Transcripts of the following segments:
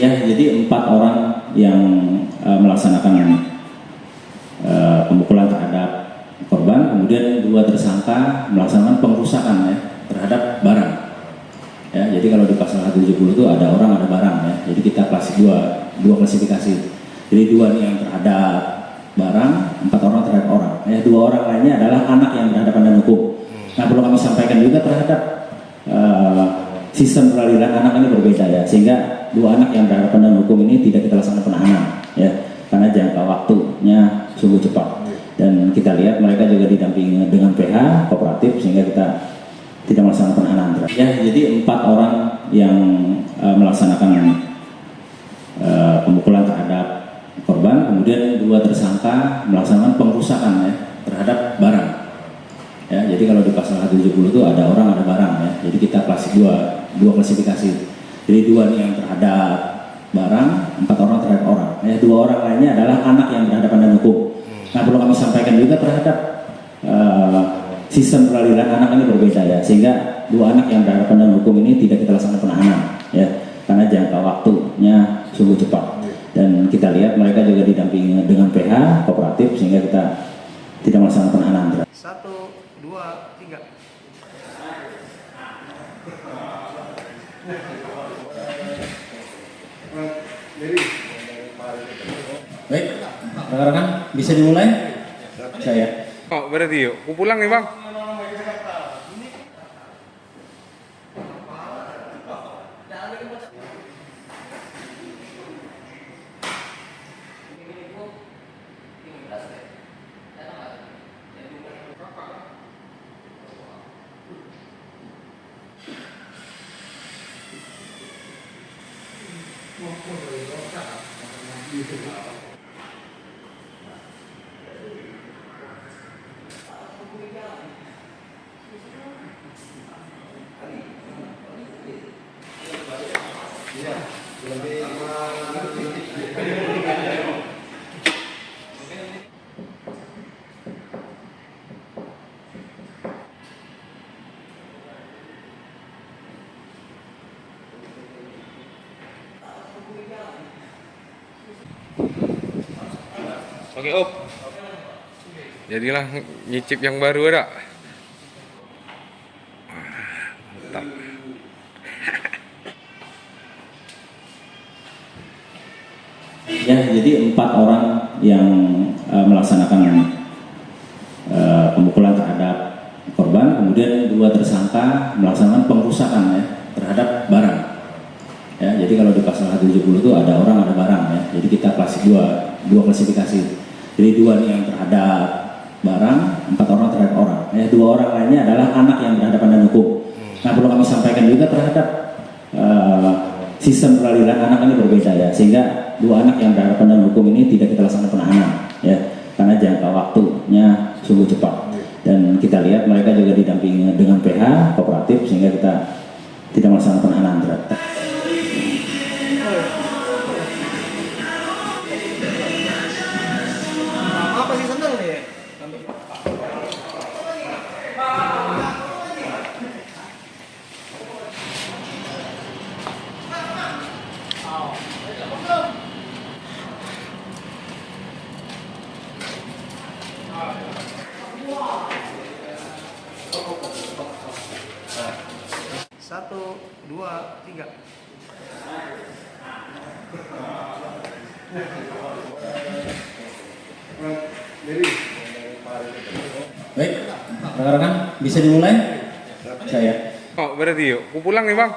Ya, jadi 4 orang yang melaksanakan pemukulan terhadap korban, kemudian 2 tersangka melaksanakan pengrusakan ya terhadap barang. Ya, jadi kalau di pasal 170 itu ada orang ada barang ya. Jadi kita dua klasifikasi. Jadi 2 yang terhadap barang, 4 orang terhadap orang. Ya, 2 orang lainnya adalah anak yang berhadapan dengan hukum. Nah, perlu kami sampaikan juga terhadap sistem peradilan anak ini berbeda ya, sehingga 2 anak yang berhadapan dengan hukum ini tidak kita laksanakan penahanan ya, karena jangka waktunya sungguh cepat. Dan kita lihat mereka juga didampingi dengan PH kooperatif sehingga kita tidak melaksanakan penahanan. Ya, jadi 4 orang yang melaksanakan pemukulan terhadap korban, kemudian 2 tersangka melaksanakan pengrusakan ya terhadap barang. Ya, jadi kalau di pasal 170 itu ada orang ada barang ya. Jadi kita dua klasifikasi. Jadi 2 yang terhadap barang, 4 orang terhadap orang. Ya, 2 orang lainnya adalah anak yang berhadapan dengan hukum. Nah, perlu kami sampaikan juga terhadap sistem peradilan anak ini berbeda ya, sehingga 2 anak yang berhadapan dengan hukum ini tidak kita laksanakan penahanan ya, karena jangka waktunya sungguh cepat. Dan kita lihat mereka juga didampingi dengan PH kooperatif sehingga kita tidak melaksanakan penahanan. 1, 2, 3. Baik, rekan-rekan bisa dimulai? Saya. Oh, berarti yuk. Aku pulang nih, Bang. Oke, Op. Jadilah nyicip yang baru ada. Mantap. Ya, jadi 4 orang yang melaksanakan pemukulan terhadap korban, kemudian 2 tersangka melaksanakan pengrusakan ya terhadap barang. Ya, jadi kalau di pasal 170 itu ada orang ada barang ya. Jadi kita dua klasifikasi. Jadi 2 yang terhadap barang, 4 orang terhadap orang. Ya, 2 orang lainnya adalah anak yang berhadapan dengan hukum. Nah, perlu kami sampaikan juga terhadap sistem peradilan anak ini berbeda ya, sehingga 2 anak yang berhadapan dengan hukum ini tidak kita laksanakan penahanan ya, karena jangka waktunya sungguh cepat. Dan kita lihat mereka juga didampingi dengan PH kooperatif sehingga kita tidak melaksanakan penahanan terhadap. Apa sih seneng nih? Satu, 2, 3. Baik, rekan-rekan bisa dimulai? Saya. Oh, berarti yuk. Aku pulang nih, Bang.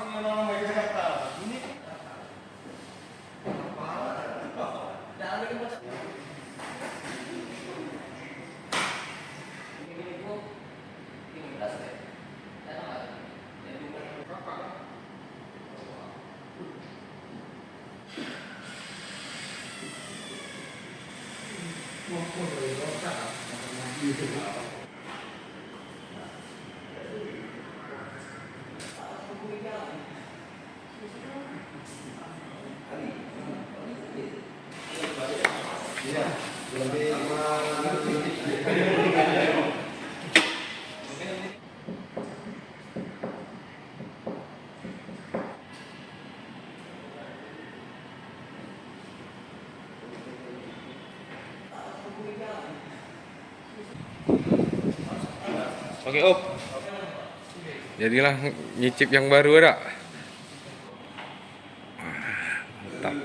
Oke, Op. Jadilah nyicip yang baru ada. Mantap.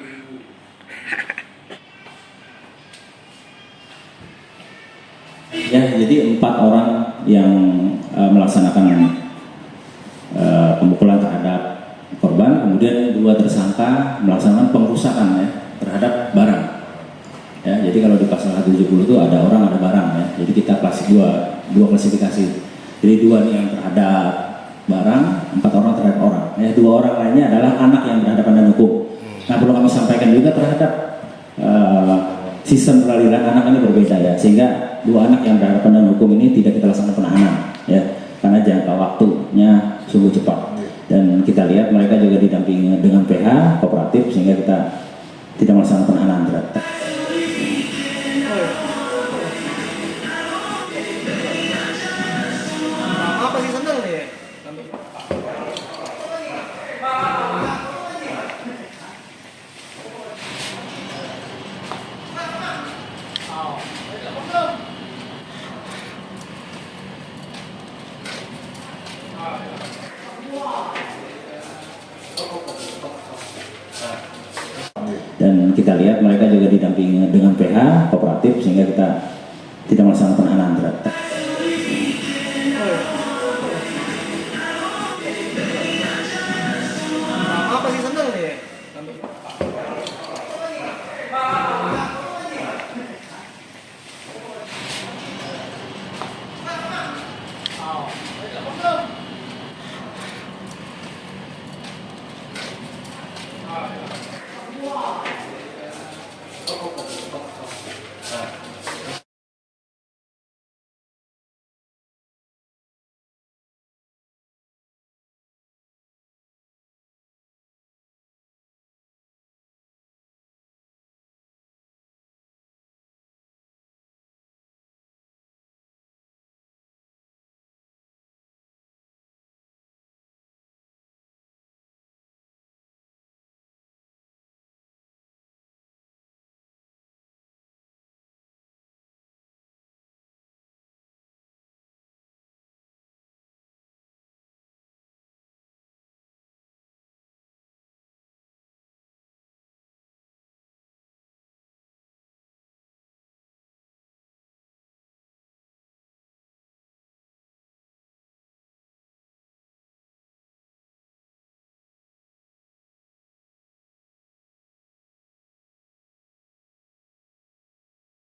Ya, jadi 4 orang yang melaksanakan pemukulan terhadap korban, kemudian 2 tersangka melaksanakan pengrusakan ya terhadap barang. Ya, jadi kalau di pasal 170 itu ada orang ada barang ya. Jadi kita dua klasifikasi. Jadi 2 ini yang terhadap barang, 4 orang terhadap orang. Ya, 2 orang lainnya adalah anak yang berhadapan dengan hukum. Nah, perlu kami sampaikan juga terhadap sistem peradilan anak ini berbeda ya, sehingga 2 anak yang berhadapan dengan hukum ini tidak kita laksanakan penahanan ya, karena jangka waktunya sungguh cepat. Dan kita lihat mereka juga didampingi dengan PH kooperatif, sehingga kita tidak melaksanakan penahanan terhadap. Apa sih sandal nih? Dan kita lihat mereka juga didampingi dengan PH kooperatif, sehingga kita tidak melaksanakan